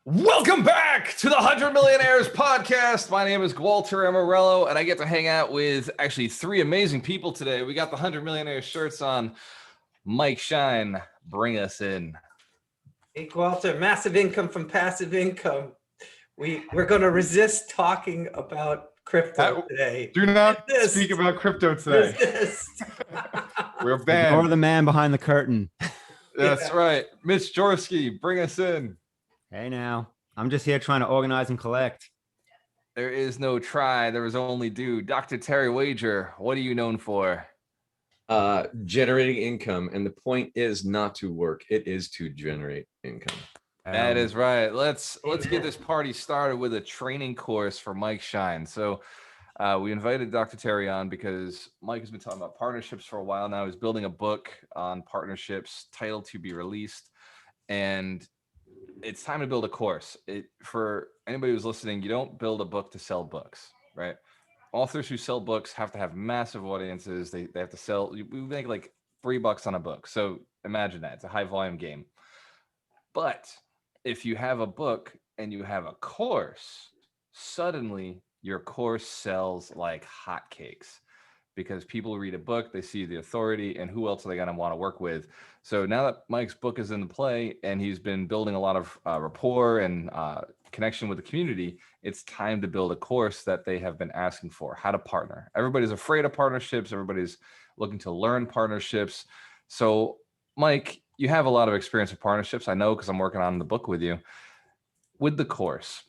Welcome back to the 100 Millionaires Podcast. My name is Walter Amarello, and I get to hang out with actually three amazing people today. We got the 100 Millionaires shirts on. Mike Shine, bring us in. Hey, Walter, massive income from passive income. We're going to resist talking about crypto today. Do not speak about crypto today. We're banned. Ignore the man behind the curtain. That's right. Mitch Jorsky, bring us in. Hey now, I'm just here trying to organize and collect. There is no try, there is only do. Dr. Terry Wager, what are you known for? Generating income, and the point is not to work, it is to generate income. That is right. Let's get this party started with a training course for Mike Shine. So we invited Dr. Terry on because Mike has been talking about partnerships for a while now. He's building a book on partnerships, titled to be released, and it's time to build a course. For anybody who's listening, you don't build a book to sell books, right? Authors who sell books have to have massive audiences. They have to sell. We make like $3 on a book. So imagine that. It's a high volume game. But if you have a book and you have a course, suddenly your course sells like hotcakes because people read a book, they see the authority, and who else are they going to want to work with? So now that Mike's book is in the play and he's been building a lot of rapport and connection with the community, it's time to build a course that they have been asking for, how to partner. Everybody's afraid of partnerships. Everybody's looking to learn partnerships. So Mike, you have a lot of experience with partnerships. I know because I'm working on the book with you. With the course,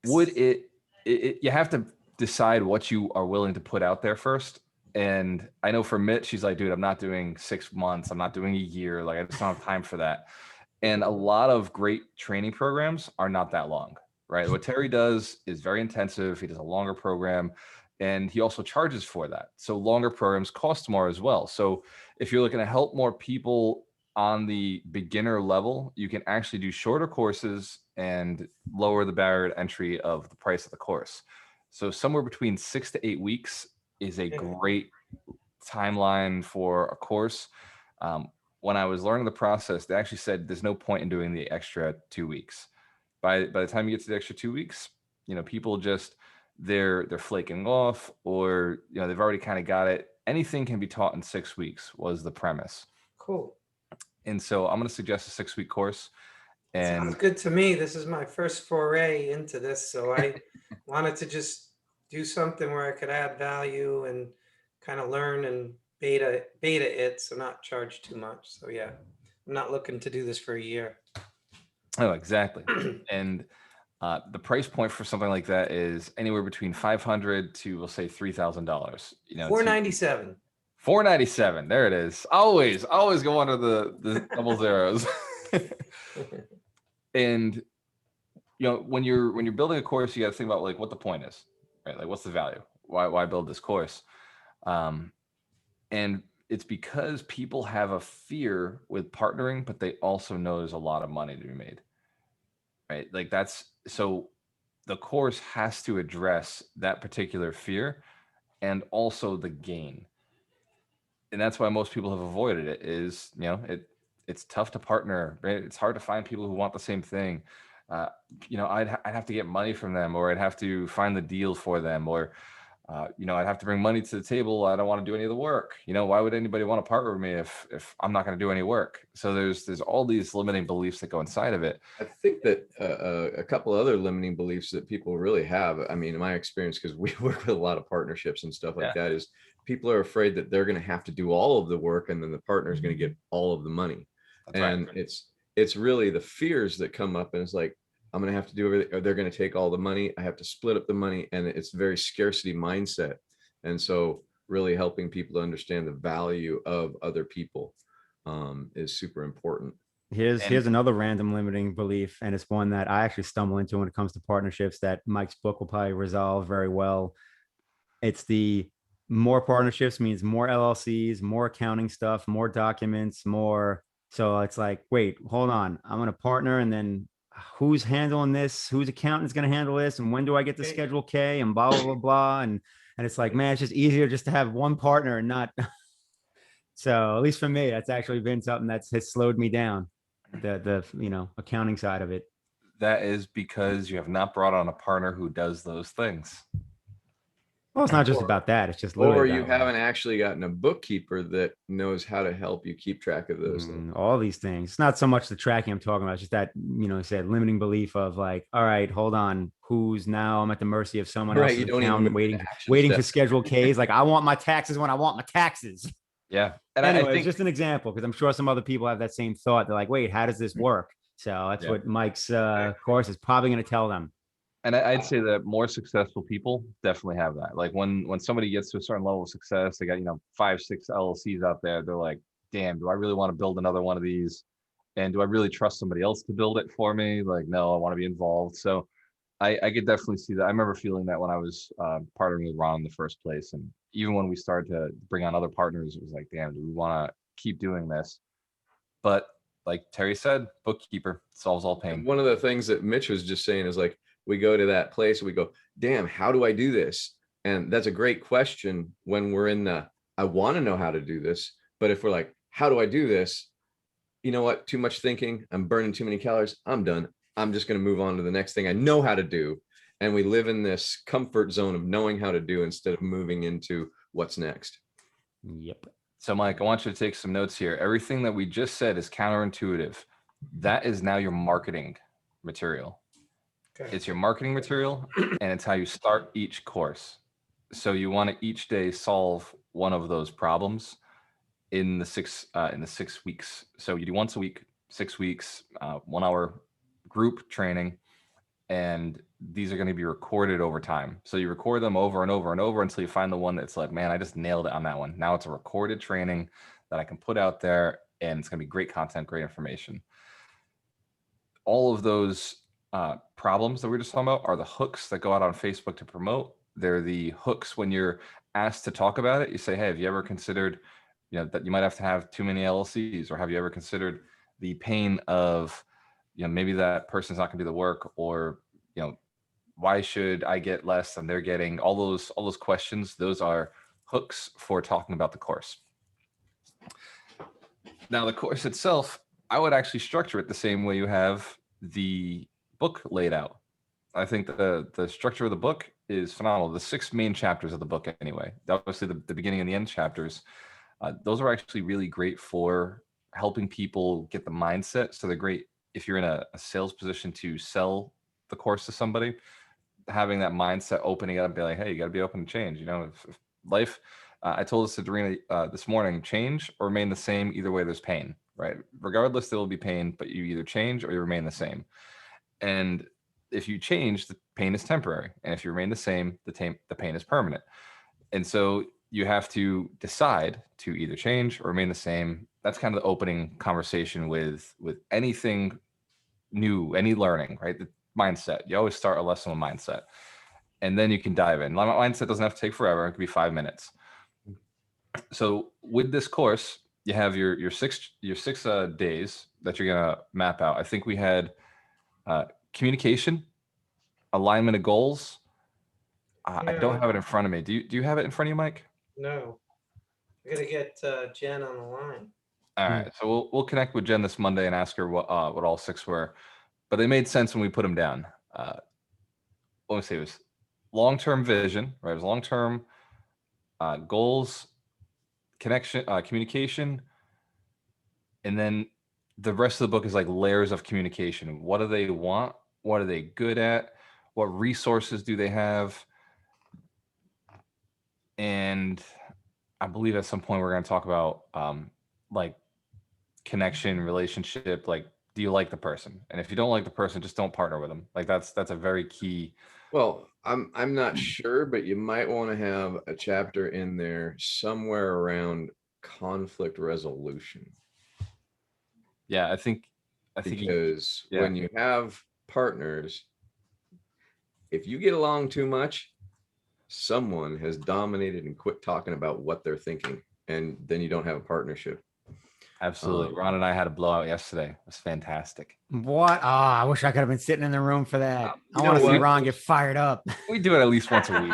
would you have to decide what you are willing to put out there first. And I know for Mitch, she's like, dude, I'm not doing 6 months. I'm not doing a year. Like, I just don't have time for that. And a lot of great training programs are not that long, right? What Terry does is very intensive. He does a longer program and he also charges for that. So longer programs cost more as well. So if you're looking to help more people on the beginner level, you can actually do shorter courses and lower the barrier to entry of the price of the course. So somewhere between 6 to 8 weeks is a great timeline for a course. When I was learning the process, they actually said there's no point in doing the extra 2 weeks. By the time you get to the extra 2 weeks, people just they're flaking off, or they've already kind of got it. Anything can be taught in 6 weeks was the premise. Cool. And so I'm going to suggest a 6-week course. And sounds good to me. This is my first foray into this, so I wanted to just do something where I could add value and kind of learn and beta it, so not charge too much. So yeah, I'm not looking to do this for a year. Oh, exactly. And the price point for something like that is anywhere between $500 to, we'll say, $3,000. $497. $497. There it is. Always go under the double zeros. And when you're building a course, you got to think about like what the point is, right? Like, what's the value? Why build this course? And it's because people have a fear with partnering, but they also know there's a lot of money to be made, right? Like so the course has to address that particular fear and also the gain. And that's why most people have avoided it is, it's tough to partner, right? It's hard to find people who want the same thing. I'd have to get money from them, or I'd have to find the deal for them, or, I'd have to bring money to the table. I don't want to do any of the work. Why would anybody want to partner with me if I'm not going to do any work? So there's all these limiting beliefs that go inside of it. I think that a couple other limiting beliefs that people really have, I mean, in my experience, because we work with a lot of partnerships and stuff like that, is people are afraid that they're going to have to do all of the work and then the partner is going to get all of the money. That's and right. It's really the fears that come up, and it's like, I'm going to have to do everything, or they're going to take all the money. I have to split up the money, and it's very scarcity mindset. And so really helping people to understand the value of other people is super important. Here's another random limiting belief, and it's one that I actually stumble into when it comes to partnerships that Mike's book will probably resolve very well. It's the more partnerships means more LLCs, more accounting stuff, more documents, more. So it's like, wait, hold on. I'm going to partner, and then who's handling this? Whose accountant is going to handle this? And when do I get to Schedule K and blah, blah, blah, blah. And it's like, man, it's just easier just to have one partner and not. So at least for me, that's actually been something has slowed me down, the accounting side of it. that is because you have not brought on a partner who does those things. Well, it's not just Or- about that. It's just Or literally you that way. haven't actually gotten a bookkeeper that knows how to help you keep track of those things. All these things. It's not so much the tracking I'm talking about, it's just that, said limiting belief of like, all right, hold on, who's now I'm at the mercy of someone Right, else's you don't even account, remember the waiting action for steps. Schedule K's. Like, I want my taxes when I want my taxes. Yeah. And Anyway, I think it's just an example because I'm sure some other people have that same thought. They're like, wait, how does this work? So that's Yeah. what Mike's course is probably going to tell them. And I'd say that more successful people definitely have that. Like when somebody gets to a certain level of success, they got 5, 6 LLCs out there. They're like, damn, do I really want to build another one of these? And do I really trust somebody else to build it for me? Like, no, I want to be involved. So I could definitely see that. I remember feeling that when I was partnering with Ron in the first place, and even when we started to bring on other partners, it was like, damn, do we want to keep doing this? But like Terry said, bookkeeper solves all pain. And one of the things that Mitch was just saying is like, we go to that place, we go, damn, how do I do this? And that's a great question when we're in the, I want to know how to do this. But if we're like, how do I do this? You know what? Too much thinking. I'm burning too many calories. I'm done. I'm just going to move on to the next thing I know how to do. And we live in this comfort zone of knowing how to do instead of moving into what's next. Yep. So Mike, I want you to take some notes here. Everything that we just said is counterintuitive. That is now your marketing material. Okay. It's your marketing material, and it's how you start each course. So you want to each day solve one of those problems in the 6 weeks. So you do once a week, 6 weeks, 1 hour group training, and these are going to be recorded over time. So you record them over and over and over until you find the one that's like, man, I just nailed it on that one. Now it's a recorded training that I can put out there, and it's going to be great content, great information. All of those problems that we were just talking about are the hooks that go out on Facebook to promote. They're the hooks when you're asked to talk about it. You say, hey, have you ever considered, that you might have to have too many LLCs, or have you ever considered the pain of, maybe that person's not going to do the work, or, why should I get less than they're getting? All those questions, those are hooks for talking about the course. Now, the course itself, I would actually structure it the same way you have the book laid out. I think the structure of the book is phenomenal. The 6 main chapters of the book, anyway, obviously the beginning and the end chapters, those are actually really great for helping people get the mindset. So they're great if you're in a sales position to sell the course to somebody. Having that mindset, opening it up, and be like, hey, you got to be open to change. If life, I told this to Dorina this morning, change or remain the same. Either way, there's pain, right? Regardless, there will be pain, but you either change or you remain the same. And if you change, the pain is temporary. And if you remain the same, the pain is permanent. And so you have to decide to either change or remain the same. That's kind of the opening conversation with anything new, any learning, right? The mindset. You always start a lesson with mindset, and then you can dive in. Mindset doesn't have to take forever. It could be 5 minutes. So with this course, you have your six days that you're gonna map out. I think we had communication, alignment of goals. I don't have it in front of me. Do you have it in front of you, Mike? No. I gotta get Jen on the line. All right. So we'll connect with Jen this Monday and ask her what all 6 were. But they made sense when we put them down. Let me see. It was long-term vision, right? It was long-term goals, connection, communication, and then the rest of the book is like layers of communication. What do they want? What are they good at? What resources do they have? And I believe at some point we're going to talk about like connection, relationship, like, do you like the person? And if you don't like the person, just don't partner with them. Like that's a very key. Well, I'm not sure, but you might want to have a chapter in there somewhere around conflict resolution. Yeah, I think because when you have partners, if you get along too much, someone has dominated and quit talking about what they're thinking, and then you don't have a partnership. Absolutely. Ron and I had a blowout yesterday. It was fantastic. What? Oh, I wish I could have been sitting in the room for that. I want to see Ron get fired up. We do it at least once a week.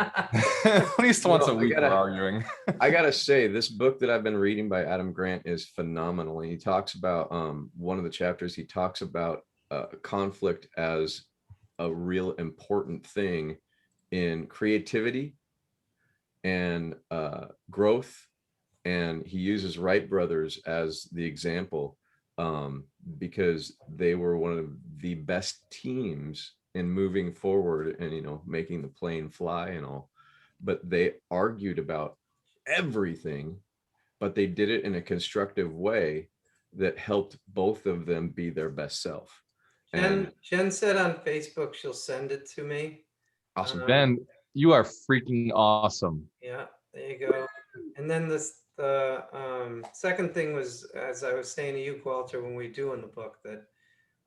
At least once a week we're arguing. I gotta say, this book that I've been reading by Adam Grant is phenomenal. And he talks about one of the chapters, he talks about conflict as a real important thing in creativity and growth. And he uses Wright brothers as the example, because they were one of the best teams in moving forward and, making the plane fly and all. But they argued about everything, but they did it in a constructive way that helped both of them be their best self. And Jen said on Facebook she'll send it to me. awesome. Ben, you are freaking awesome. Yeah, there you go. And then the second thing was, as I was saying to you, Walter, when we were doing the book, that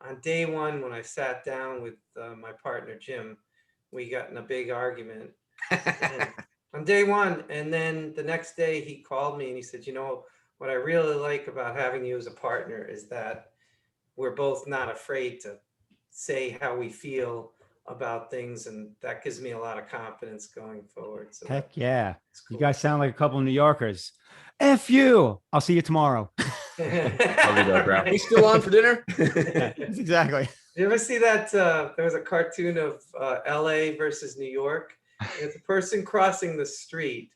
on day one, when I sat down with my partner, Jim, we got in a big argument on day one. And then the next day he called me and he said, what I really like about having you as a partner is that we're both not afraid to say how we feel about things, and that gives me a lot of confidence going forward. So Heck yeah. cool. You guys sound like a couple of New Yorkers. F you. I'll see you tomorrow. Right. We still on for dinner? Yeah, exactly. You ever see that? There was a cartoon of LA versus New York. There's a person crossing the street,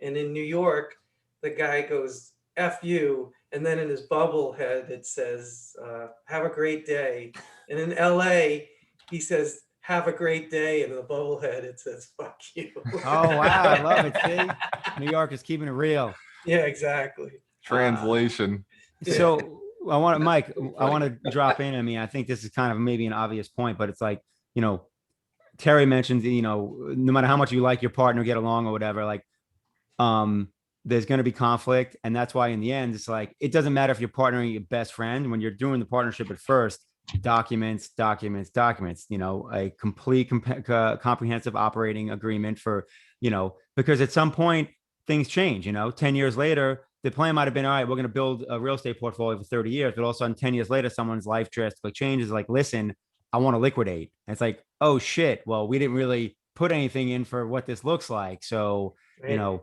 and in New York, the guy goes F you, and then in his bubble head it says have a great day. And in LA, he says have a great day, and in the bubble head it says fuck you. Oh wow, I love it. See, New York is keeping it real. Yeah, exactly. Translation. So Mike, I want to drop in. I mean, I think this is kind of maybe an obvious point, but it's like, Terry mentioned, no matter how much you like your partner, get along or whatever, like, there's going to be conflict. And that's why in the end, it's like, it doesn't matter if you're partnering your best friend. When you're doing the partnership at first, documents, a complete comprehensive operating agreement for, because at some point things change, 10 years later, the plan might have been, all right, we're going to build a real estate portfolio for 30 years, but all of a sudden 10 years later, someone's life drastically changes. Like, listen, I want to liquidate. And it's like, oh shit. Well, we didn't really put anything in for what this looks like. So, Right.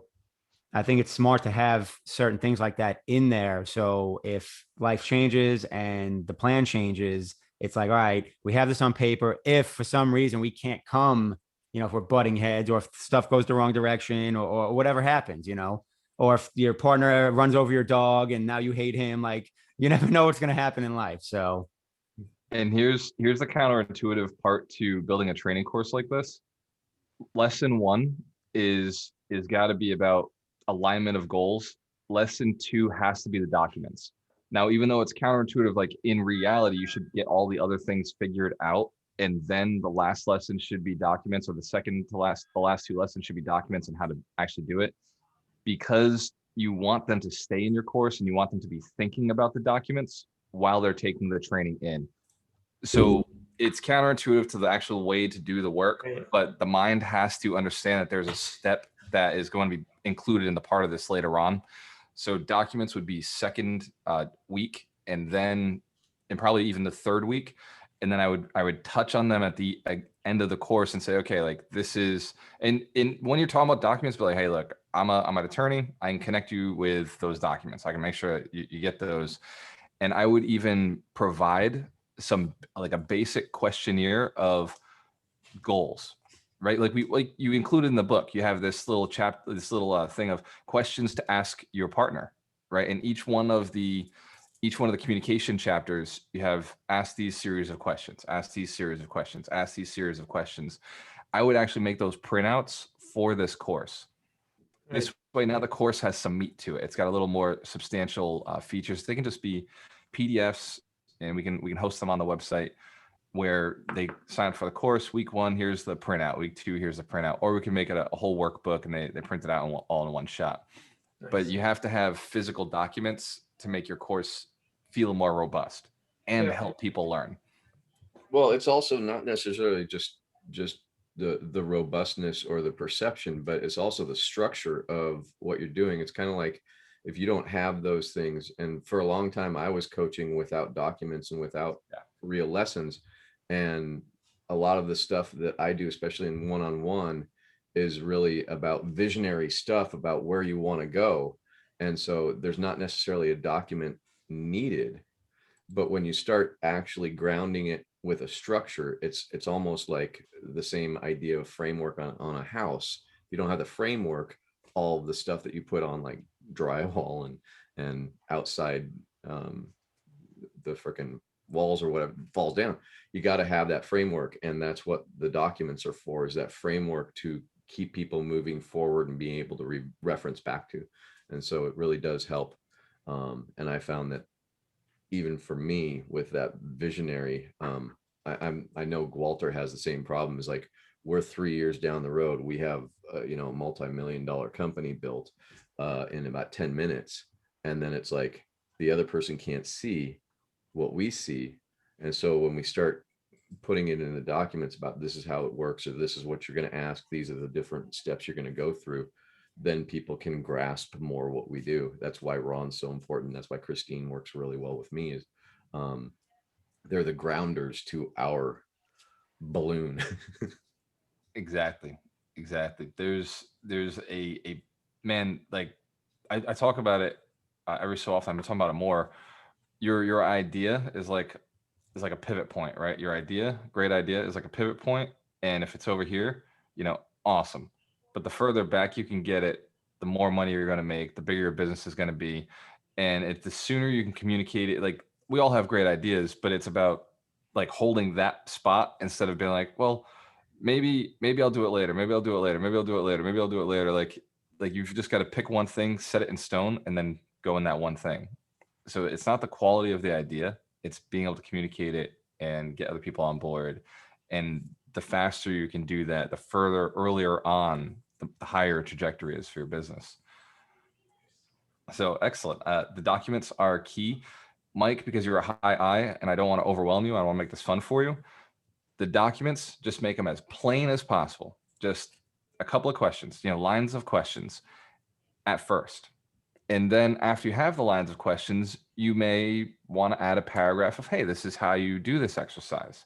I think it's smart to have certain things like that in there. So if life changes and the plan changes, it's like, all right, we have this on paper. If for some reason we can't come, if we're butting heads or if stuff goes the wrong direction or whatever happens, or if your partner runs over your dog and now you hate him, like you never know what's going to happen in life. So. And here's the counterintuitive part to building a training course like this. Lesson 1 is got to be about alignment of goals. Lesson 2 has to be the documents. Now, even though it's counterintuitive, like in reality, you should get all the other things figured out, and then the last lesson should be documents, or the last 2 lessons should be documents and how to actually do it, because you want them to stay in your course and you want them to be thinking about the documents while they're taking the training in. So it's counterintuitive to the actual way to do the work, Right. but the mind has to understand that there's a step that is going to be included in the part of this later on. So documents would be second week, and probably even the third week. And then I would touch on them at the end of the course and say, okay, like this is, and when you're talking about documents, be like, hey, look, I'm an attorney. I can connect you with those documents. I can make sure you get those. And I would even provide some, like a basic questionnaire of goals, right? Like you included in the book, you have this little thing of questions to ask your partner, right? And each one of the communication chapters, you have ask these series of questions, ask these series of questions, ask these series of questions. I would actually make those printouts for this course. Right. This way, now the course has some meat to it. It's got a little more substantial features. They can just be PDFs, and we can host them on the website where they sign up for the course. Week 1, here's the printout. Week 2, here's the printout. Or we can make it a whole workbook and they print it out all in one shot. Nice. But you have to have physical documents to make your course feel more robust and help people learn. Well, it's also not necessarily just the robustness or the perception, but it's also the structure of what you're doing. It's kind of like if you don't have those things, and for a long time I was coaching without documents and without real lessons, and a lot of the stuff that I do, especially in one-on-one, is really about visionary stuff about where you want to go. And so there's not necessarily a document needed. But when you start actually grounding it with a structure, it's almost like the same idea of framework on a house. If you don't have the framework, all of the stuff that you put on like drywall and outside the freaking walls or whatever falls down. You got to have that framework, and that's what the documents are for, is that framework to keep people moving forward and being able to reference back to. And so it really does help. And I found that even for me with that visionary, I know Walter has the same problem. Is like, we're 3 years down the road, we have a multi-million-dollar company built in about 10 minutes, and then it's like the other person can't see what we see. And so when we start putting it in the documents about this is how it works, or this is what you're going to ask, these are the different steps you're going to go through, then people can grasp more what we do. That's why Ron's so important. That's why Christine works really well with me, is they're the grounders to our balloon. Exactly. There's a man, like I talk about it every so often. I'm talking about it more. Your idea is like a pivot point, right? Your idea, great idea, is like a pivot point, and if it's over here, awesome. But the further back you can get it, the more money you're going to make, the bigger your business is going to be, and the sooner you can communicate it. Like, we all have great ideas, but it's about like holding that spot instead of being like, well, maybe I'll do it later. Maybe I'll do it later. Maybe I'll do it later. Maybe I'll do it later. Like you've just got to pick one thing, set it in stone, and then go in that one thing. So it's not the quality of the idea, it's being able to communicate it and get other people on board. And the faster you can do that, the further earlier on, the higher trajectory is for your business. So excellent. The documents are key. Mike, because you're a high I and I don't want to overwhelm you, I want to make this fun for you. The documents, just make them as plain as possible. Just a couple of questions, lines of questions at first. And then after you have the lines of questions, you may want to add a paragraph of, hey, this is how you do this exercise.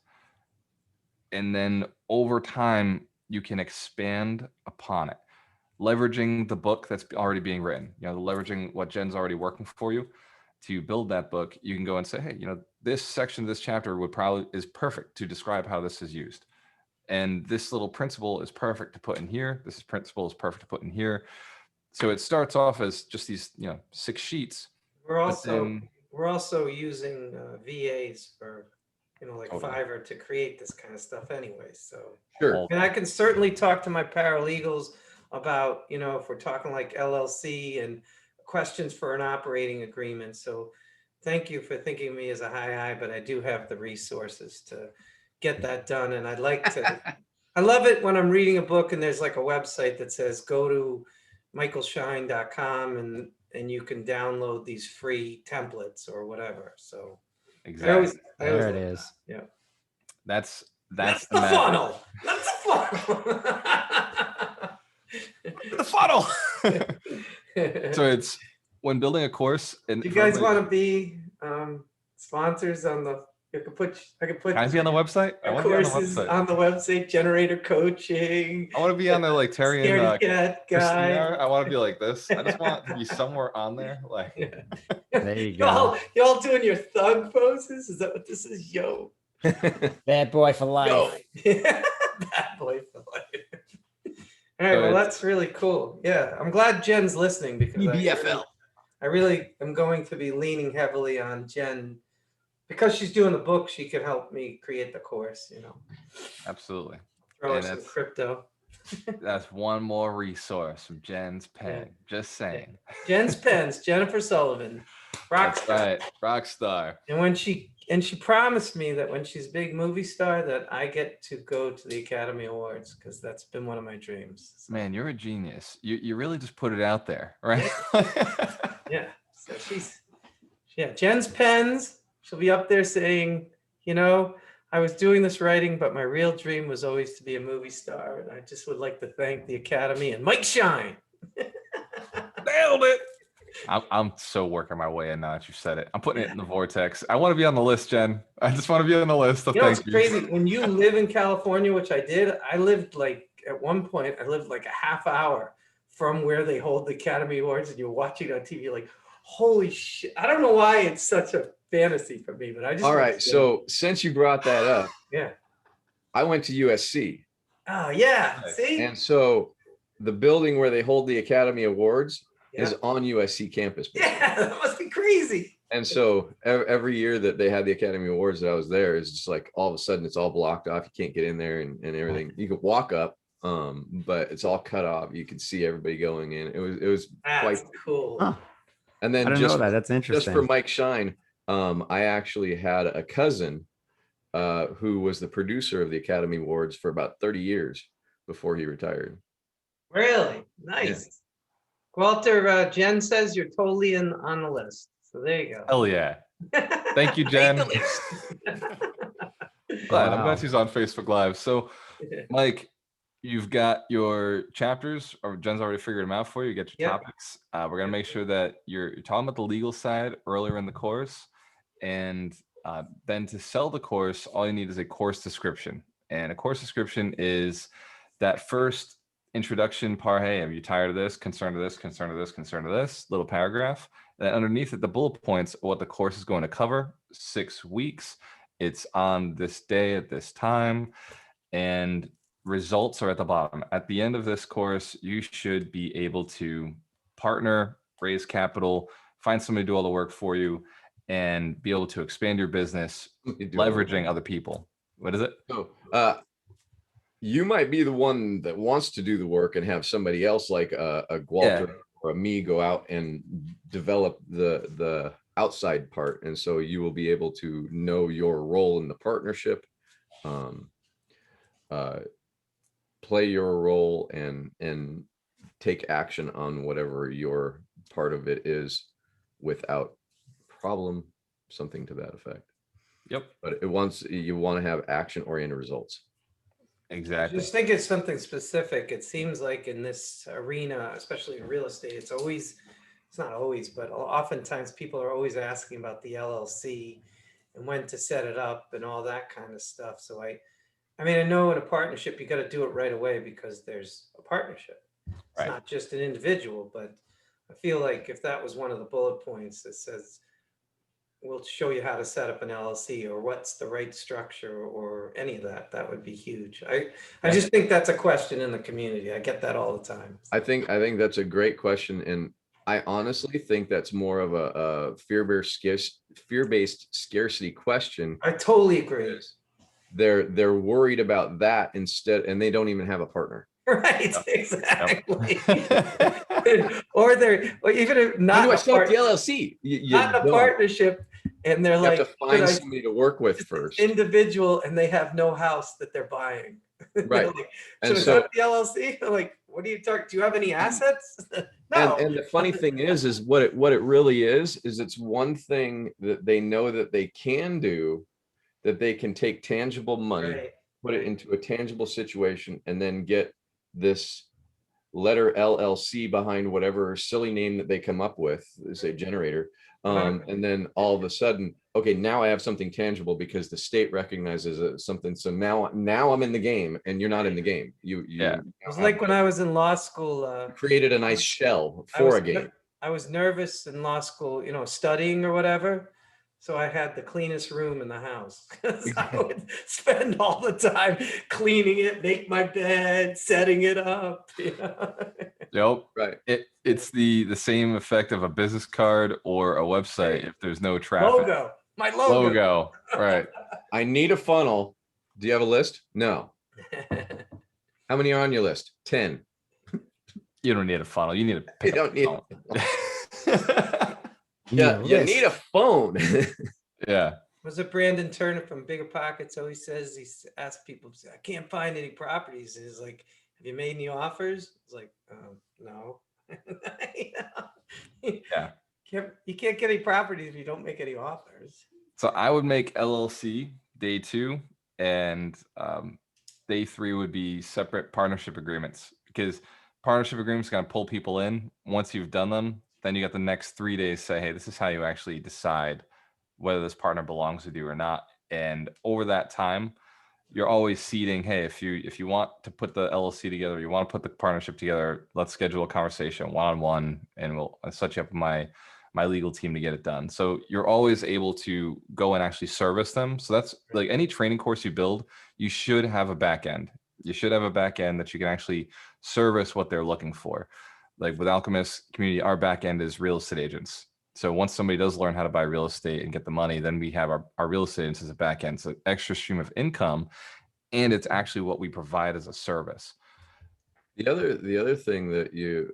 And then over time, you can expand upon it, leveraging the book that's already being written, leveraging what Jen's already working for you to build that book. You can go and say, hey, this section of this chapter is perfect to describe how this is used. And this little principle is perfect to put in here. This principle is perfect to put in here. So it starts off as just these, 6 sheets. We're also using VAs for, like Fiverr to create this kind of stuff anyway. So Sure. And I can certainly talk to my paralegals about, if we're talking like LLC and questions for an operating agreement. So thank you for thinking of me as a high I, but I do have the resources to get that done. And I'd like to, I love it when I'm reading a book and there's like a website that says, go to michaelshine.com and you can download these free templates or whatever. So exactly. There it is. Yeah. That's the funnel. That's the funnel. The funnel. So it's when building a course. And you guys want to be sponsors on the? I could put. Can I be on the website? I want to be on the website. On the website, Generator Coaching. I want to be on there like Terry and Cat guy. I want to be like this. I just want to be somewhere on there. Like, There you go. Y'all doing your thug poses? Is that what this is? Yo. Bad boy for life. Bad boy for life. All right, well, that's really cool. Yeah, I'm glad Jen's listening because I really am going to be leaning heavily on Jen. Because she's doing the book, she could help me create the course, Absolutely. Throw her some crypto. That's one more resource from Jen's pen. Yeah. Just saying. Jen's pens, Jennifer Sullivan. Rockstar. Right. Rockstar. And when she promised me that when she's a big movie star, that I get to go to the Academy Awards, because that's been one of my dreams. So. Man, you're a genius. You really just put it out there, right? Yeah. So Jen's pens. She'll be up there saying, I was doing this writing, but my real dream was always to be a movie star. And I just would like to thank the Academy and Mike Shine. Nailed it. I'm so working my way in now that you said it. I'm putting it in the vortex. I want to be on the list, Jen. I just want to be on the list. So it's crazy. When you live in California, which I did, I lived at one point, I lived like a half hour from where they hold the Academy Awards, and you're watching on TV like, holy shit. I don't know why it's such a fantasy for me, but I just. All right. So since you brought that up, yeah. I went to USC. Oh yeah. Nice. See. And so the building where they hold the Academy Awards Yeah. is on USC campus. Yeah, that must be crazy. And so every year that they had the Academy Awards that I was there, it's just like all of a sudden it's all blocked off. You can't get in there and everything. You could walk up, but it's all cut off. You could see everybody going in. It was That's quite cool. Huh. And then I didn't just know that. That's just interesting. for Mike Shine, I actually had a cousin who was the producer of the Academy Awards for about 30 years before he retired. Really nice. Walter, Jen says you're totally on the list. So there you go. Hell yeah. Thank you, Jen. Finally. Glad. I'm Wow. glad she's on Facebook Live. So, Mike, you've got your chapters, or Jen's already figured them out for you. You get your Yep. topics. We're gonna make sure that you're talking about the legal side earlier in the course, and then to sell the course, all you need is a course description. And a course description is that first introduction part. Hey, are you tired of this? Concerned of this? Concerned of this? Concerned of this? Little paragraph. And then underneath it, the bullet points of what the course is going to cover. 6 weeks. It's on this day at this time, and results are at the bottom. At the end of this course, you should be able to partner, raise capital, find somebody to do all the work for you, and be able to expand your business, leveraging other people. What is it? So, you might be the one that wants to do the work and have somebody else like a Walter or a me go out and develop the outside part. And so you will be able to know your role in the partnership, play your role and take action on whatever your part of it is without problem, something to that effect. Yep. But you want to have action oriented results. Exactly. Just think it's something specific. It seems like in this arena, especially in real estate, it's not always, but oftentimes people are always asking about the LLC and when to set it up and all that kind of stuff. So I mean, I know in a partnership, you got to do it right away because there's a partnership. It's Right. not just an individual, but I feel like if that was one of the bullet points that says, we'll show you how to set up an LLC or what's the right structure or any of that, that would be huge. I just think that's a question in the community. I get that all the time. I think that's a great question, and I honestly think that's more of a fear-based scarcity question. I totally agree. They're worried about that instead, and they don't even have a partner. Right, exactly. or even if How not do I a set up the part- LLC? You not in a don't. partnership, and they're You like, have to "Should find I- somebody to work with it's first. individual, and they have no house that they're buying. They're Right. like, And should I so- set up the LLC? They're like, what are you talking? Do you have any assets? No. And the funny thing is what it really is it's one thing that they know that they can do, that they can take tangible money, Right. put it into a tangible situation, and then get this letter LLC behind whatever silly name that they come up with, say generator. And then all of a sudden, okay, now I have something tangible because the state recognizes something. So now I'm in the game, and you're not in the game. You It was like when I was in law school. created a nice shell for a game. I was nervous in law school, studying or whatever. So I had the cleanest room in the house. 'Cause I would spend all the time cleaning it, make my bed, setting it up. Yep. Right. It's the same effect of a business card or a website if there's no traffic. Logo. My logo. Right. I need a funnel. Do you have a list? No. How many are on your list? 10. You don't need a funnel. You need a You don't need. funnel. Yeah, you need a phone. Yeah. Was it Brandon Turner from Bigger Pockets always says, asks people, I can't find any properties. And he's like, have you made any offers? It's like, no. Yeah. You can't get any properties if you don't make any offers. So I would make LLC day 2, and day 3 would be separate partnership agreements, because partnership agreements going to pull people in. Once you've done them, then you got the next 3 days say, hey, this is how you actually decide whether this partner belongs with you or not. And over that time, you're always seeding, hey, if you want to put the LLC together, you want to put the partnership together, let's schedule a conversation one-on-one, and I'll set you up with my legal team to get it done. So you're always able to go and actually service them. So that's like any training course you build, you should have a back end. You should have a back end that you can actually service what they're looking for. Like with Alchemist Community, our back end is real estate agents. So once somebody does learn how to buy real estate and get the money, then we have our real estate agents as a back end. So extra stream of income, and it's actually what we provide as a service. The other thing that you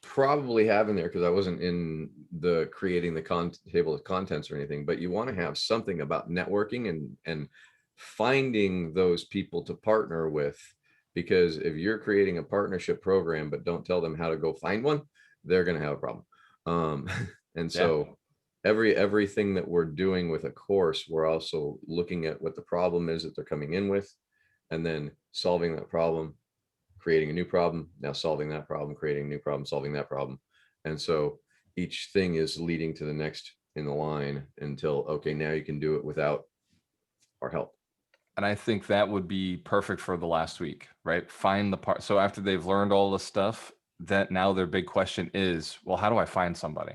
probably have in there, because I wasn't in the creating the table of contents or anything, but you want to have something about networking and finding those people to partner with, because if you're creating a partnership program but don't tell them how to go find one, they're going to have a problem. And so everything that we're doing with a course, we're also looking at what the problem is that they're coming in with, and then solving that problem, creating a new problem, now solving that problem, creating a new problem, solving that problem. And so each thing is leading to the next in the line until, okay, now you can do it without our help. And I think that would be perfect for the last week, right? Find the part. So after they've learned all the stuff, that now their big question is, well, how do I find somebody?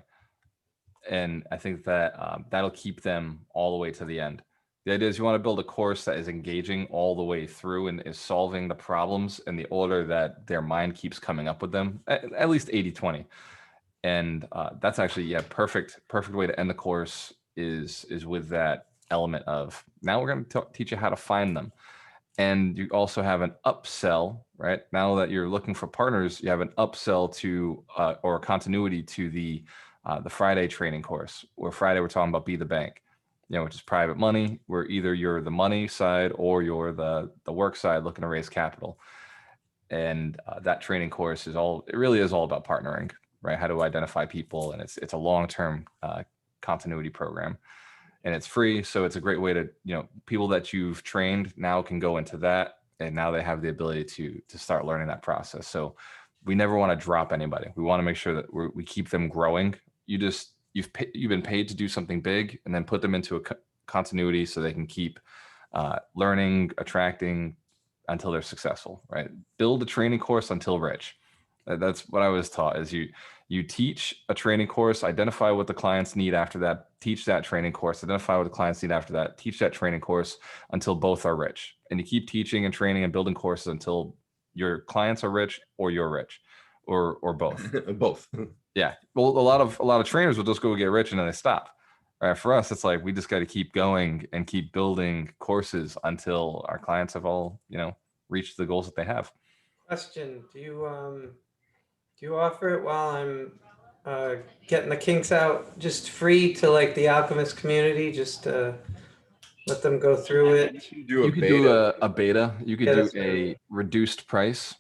And I think that that'll keep them all the way to the end. The idea is you want to build a course that is engaging all the way through and is solving the problems in the order that their mind keeps coming up with them, at least 80-20. And that's actually, perfect way to end the course is with that element of, now we're going to teach you how to find them. And you also have an upsell, right? Now that you're looking for partners, you have an upsell to or continuity to the Friday training course, where Friday we're talking about Be the Bank, which is private money, where either you're the money side or you're the work side looking to raise capital. And that training course it really is all about partnering, right? How to identify people. And it's a long-term continuity program. And it's free, so it's a great way to, people that you've trained now can go into that, and now they have the ability to start learning that process. So we never want to drop anybody. We want to make sure that we keep them growing. You've been paid to do something big, and then put them into a continuity so they can keep learning, attracting until they're successful, right? Build a training course until rich. That's what I was taught, is you teach a training course, identify what the clients need after that, teach that training course, identify what the clients need after that, teach that training course until both are rich. And you keep teaching and training and building courses until your clients are rich or you're rich, or both. Both. Yeah. Well, a lot of trainers will just go get rich and then they stop. Right. For us, it's like we just got to keep going and keep building courses until our clients have all, reached the goals that they have. Question: Do you offer it while I'm getting the kinks out, just free to like the Alchemist community, just to let them go through it? You could do a beta. You could do a reduced price,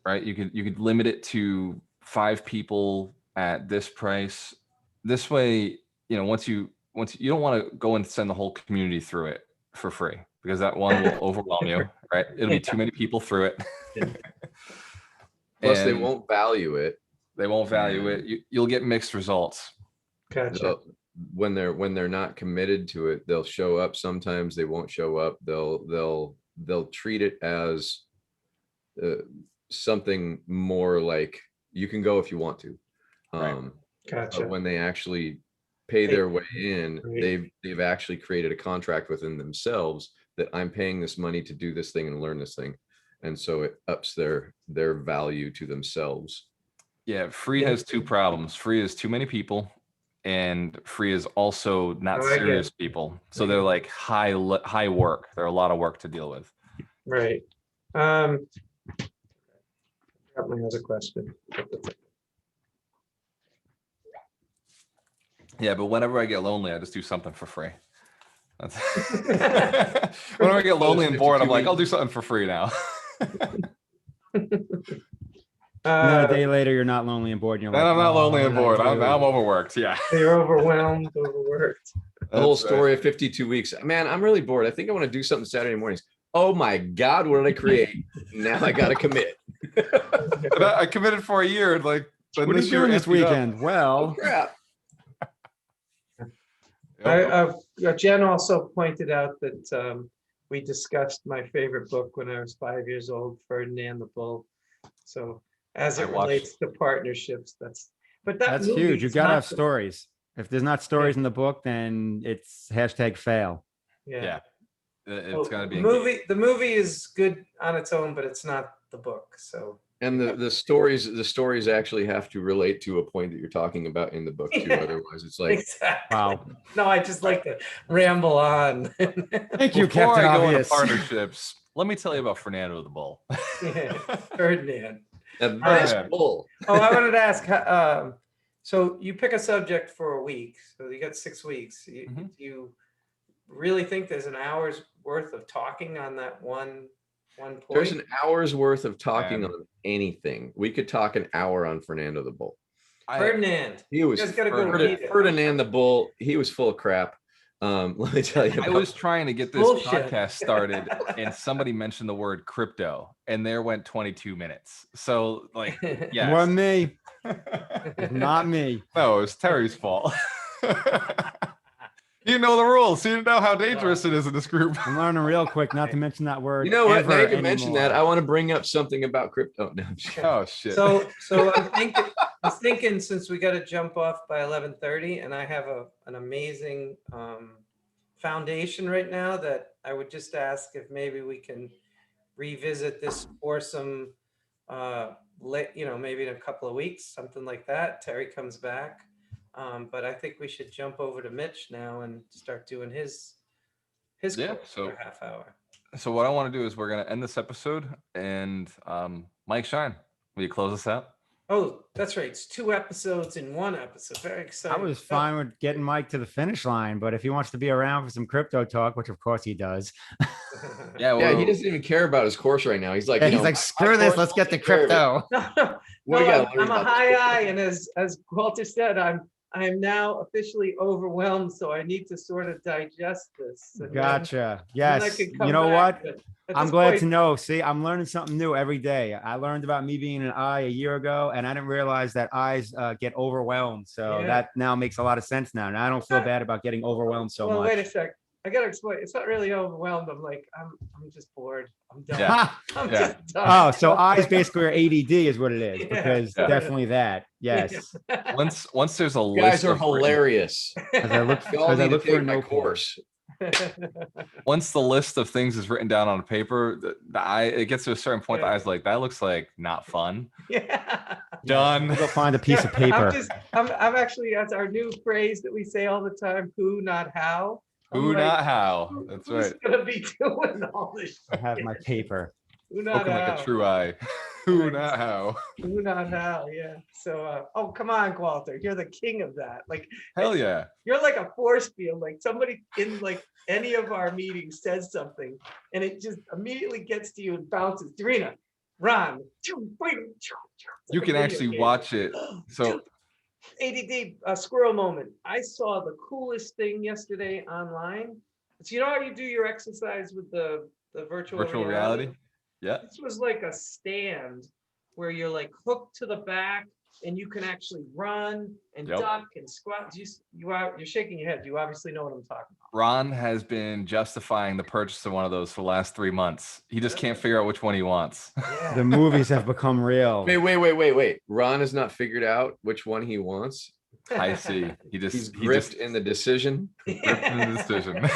right? You could limit it to 5 people at this price. This way, once you don't want to go and send the whole community through it for free, because that one will overwhelm you, right? It'll be too many people through it. Plus, they won't value it. They won't value it. You'll get mixed results. Gotcha. When they're not committed to it, they'll show up. Sometimes they won't show up. They'll treat it as something more like, you can go if you want to. Gotcha. But when they actually pay their way in, they've actually created a contract within themselves that I'm paying this money to do this thing and learn this thing. And so it ups their value to themselves. Yeah, free has 2 problems. Free is too many people, and free is also not serious people. So they're like high work. They're a lot of work to deal with. Right. Got my other question. Yeah, but whenever I get lonely, I just do something for free. Whenever I get lonely and bored, I'm like, I'll do something for free now. A day later, you're not lonely and bored. And you're like, I'm not lonely and bored. I'm overworked. Yeah. You're overwhelmed, overworked. The whole story of 52 weeks. Man, I'm really bored. I think I want to do something Saturday mornings. Oh my God, what did I create? Now I got to commit. I committed for a year. Like, what are you doing this weekend? Well, crap. Jen also pointed out that we discussed my favorite book when I was 5 years old, Ferdinand the Bull. So as it relates to partnerships, But that That's movie huge. You is got to not have the- stories. If there's not stories in the book, then it's hashtag fail. Yeah. It's Well, got to be the engaging. movie. The movie is good on its own, but it's not the book. So And the stories actually have to relate to a point that you're talking about in the book too. Yeah. Otherwise, it's like, exactly. Wow. No, I just like to ramble on. Thank you, Before Captain I go into Obvious. partnerships, let me tell you about Fernando the Bull. Yeah, Ferdinand. the right. best bull. Oh, I wanted to ask. So you pick a subject for a week. So you got 6 weeks. Do you really think there's an hour's worth of talking on that one point? There's an hour's worth of talking Man. on anything. We could talk an hour on Fernando the Bull. Ferdinand. He was You guys gotta go read it. Ferdinand the Bull. He was full of crap. Let me tell you. I About, was trying to get this Bullshit. podcast started and somebody mentioned the word crypto and there went 22 minutes. So like, yes. More me, not me. No, it was Terry's fault. You know the rules. You know how dangerous it is in this group. I'm learning real quick not to mention that word. you know what? Now ever you mention that, anymore. I want to bring up something about crypto. No, I'm just kidding. Oh shit. So I'm thinking since we got to jump off by 11:30, and I have an amazing foundation right now that I would just ask if maybe we can revisit this for some, maybe in a couple of weeks, something like that. Terry comes back, but I think we should jump over to Mitch now and start doing his Yeah, course so- for a half hour. So what I want to do is we're gonna end this episode and Mike Shine, will you close us out? Oh, that's right. It's 2 episodes in 1 episode. Very I exciting. was fine with getting Mike to the finish line, but if he wants to be around for some crypto talk, which of course he does, Yeah, Yeah, well, he doesn't even care about his course right now. He's like, yeah, you he's know, like, my screw this, course let's will get the take care of it. crypto. No, We gotta learn I'm a about this high crypto. eye, and as Walter said, I am now officially overwhelmed, so I need to sort of digest this. and then- Gotcha. then I Yes. can come You know back, what? but at I'm this glad to point- know. See, I'm learning something new every day. I learned about me being an eye a year ago, and I didn't realize that eyes get overwhelmed. So Yeah. that now makes a lot of sense now. Now I don't feel bad about getting overwhelmed so well, much. wait a sec. I gotta explain. It's not really overwhelmed. I'm like, I'm just bored. I'm done. Yeah. I'm Yeah. just done. Oh, so eyes basically are ADD is what it is, Yeah. because Yeah. definitely that. Yes. once there's a You list guys are of written- hilarious. As I look, You all as I need to look for a take my notepad. course. once the list of things is written down on paper, the eye it gets to a certain point, the Yeah. eye's like, that looks like not fun. Yeah. Done. Go find a piece of paper. I'm actually, that's our new phrase that we say all the time. Who, not how. I'm Who, like, not how. That's who's right. gonna be doing all this? I have my shit? paper. Who, not Spoken like how. a true eye. Who, Right. not how. Who, not how. Yeah. So, oh, come on, Walter. You're the king of that. Like, Hell yeah. you're like a force field. Like somebody in like any of our meetings says something, and it just immediately gets to you and bounces. Darina, Ron. You can actually watch it. So ADD squirrel moment. I saw the coolest thing yesterday online. So you know how you do your exercise with the virtual reality. Yeah. This was like a stand where you're like hooked to the back and you can actually run and Yep. duck and squat. You're shaking your head. You obviously know what I'm talking about. Ron has been justifying the purchase of one of those for the last 3 months. He just can't figure out which one he wants. Yeah. The movies have become real. Wait. Ron has not figured out which one he wants. I see. He's gripped in the decision. gripped in the decision.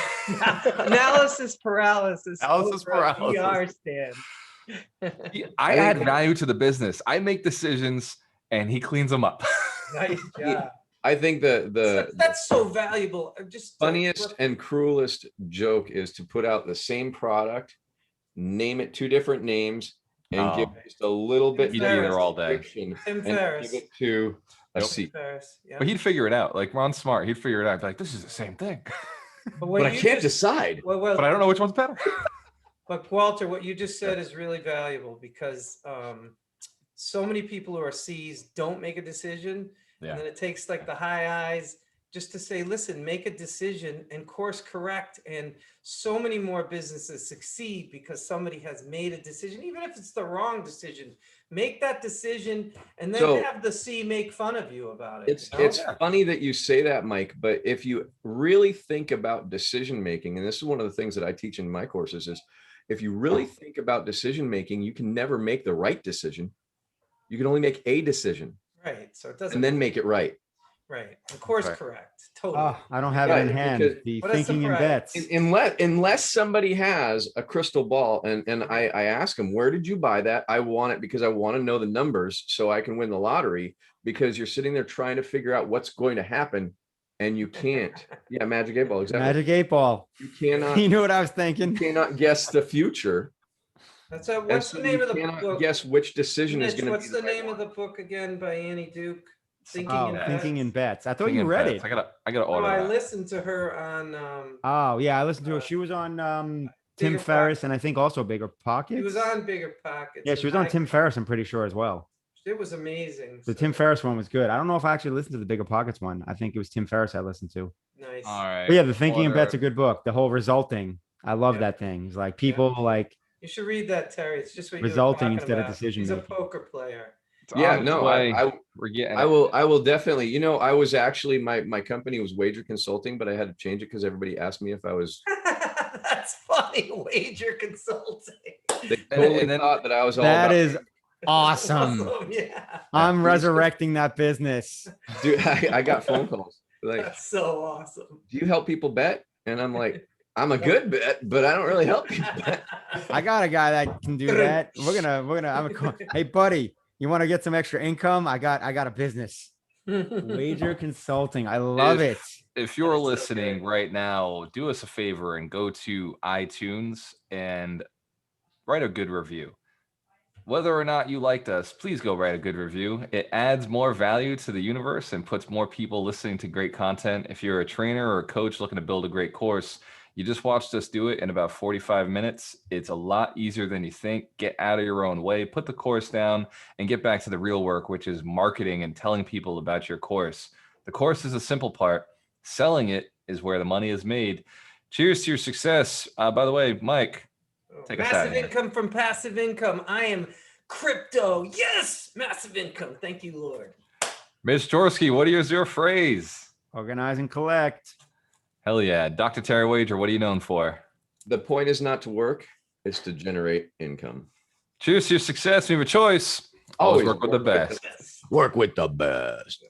Analysis paralysis. Analysis over a paralysis. VR stand. I add value to the business. I make decisions and he cleans them up. Nice job. I think That's so valuable. Just funniest and cruelest joke is to put out the same product, name it 2 different names, and give Oh. just a little bit He'd be there all day. description Tim and Ferriss. give it to a Yep. seat. Ferriss, yeah. But he'd figure it out. Like Ron's smart. He'd figure it out. Be like, this is the same thing. what But I you can't just- decide. Well, But I don't know which one's better. But Walter, what you just said is really valuable because so many people who are C's don't make a decision. Yeah. And then it takes like the high eyes just to say, listen, make a decision and course correct. And so many more businesses succeed because somebody has made a decision, even if it's the wrong decision. Make that decision and then So- have the C make fun of you about it. It's you know? it's funny that you say that, Mike, but if you really think about decision making, and this is one of the things that I teach in my courses, is if you really think about decision making, you can never make the right decision. You can only make a decision. Right. So it doesn't. and then make it right. Right. And course Right. correct. Totally. Oh, I don't have Right, it in hand. because- The What a thinking in surprise. bets. Unless somebody has a crystal ball and I ask them, where did you buy that? I want it because I want to know the numbers so I can win the lottery, because you're sitting there trying to figure out what's going to happen and you can't. Yeah, Magic 8 Ball, exactly. Magic 8 Ball. You cannot, You know what I was you thinking? cannot guess the future. That's a, And what's so the name you of the cannot book? guess which decision is Mitch, going to be what's the right name of one. the book again by Annie Duke? Thinking Oh, in thinking in Bets? bets. I thought Thinking you in read bets. it. I gotta Oh, order I that. listened to her on. Oh, yeah, I listened to her. She was on Tim Bigger Ferriss Pockets. and I think also Bigger She Pockets. was on Bigger Pockets. Yeah, and she was on I- Tim Ferriss, I'm pretty sure as well. It was amazing. The So Tim Ferriss one was good. I don't know if I actually listened to the Bigger Pockets one. I think it was Tim Ferriss I listened to. nice. All right. But yeah, the thinking in bet's a order. good book. The whole resulting. I love Yeah. that thing. It's like people like You should read that, Terry. It's just what you were Resulting talking instead of about. decision He's a making. poker player. It's Yeah, on its no, way. I We're getting I it. will definitely, you know, I was actually, my company was Wager Consulting, but I had to change it because everybody asked me if I was, That's funny. Wager consulting. they totally and then- thought that I was all that about, is awesome. Yeah. I'm Yeah. resurrecting that business. dude, I got phone calls like, That's so awesome. do you help people bet? And I'm like, I'm a good bet, but I don't really help people bet. I got a guy that can do that. Hey buddy, you want to get some extra income? I got a business. Wager consulting. I love it. If you're That's so listening good. right now, do us a favor and go to iTunes and write a good review. Whether or not you liked us, please go write a good review. It adds more value to the universe and puts more people listening to great content. If you're a trainer or a coach looking to build a great course, you just watched us do it in about 45 minutes. It's a lot easier than you think. Get out of your own way, put the course down, and get back to the real work, which is marketing and telling people about your course. The course is a simple part. Selling it is where the money is made. Cheers to your success. By the way, Mike, take us out Massive of here. income from passive income. I am crypto. Yes, massive income. Thank you, Lord. Mitch Jorsky, what is your phrase? Organize and collect. Hell yeah. Dr. Terry Wager, what are you known for? The point is not to work, it's to generate income. Cheers to your success. We have a choice. Always work with the best. Yes. Work with the best.